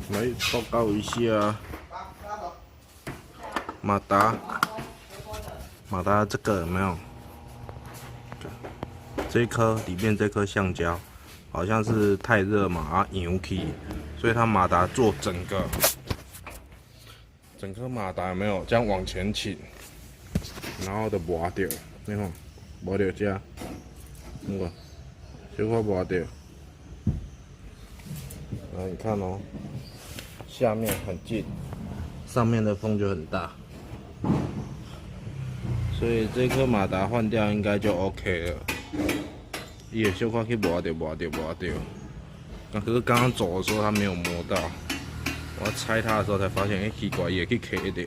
来报告一下，马达这个有没有？这一颗里面这颗橡胶好像是太热嘛，扬起，所以它马达做整颗马达有没有这样往前倾，然后就磨掉，你看磨掉这，那个小可磨掉。然后你看哦，下面很近，上面的风就很大，所以这颗马达换掉应该就 OK 了。伊会小可去磨掉。可是刚刚走的时候他没有磨到，我拆它的时候才发现，奇怪，也去 K 掉。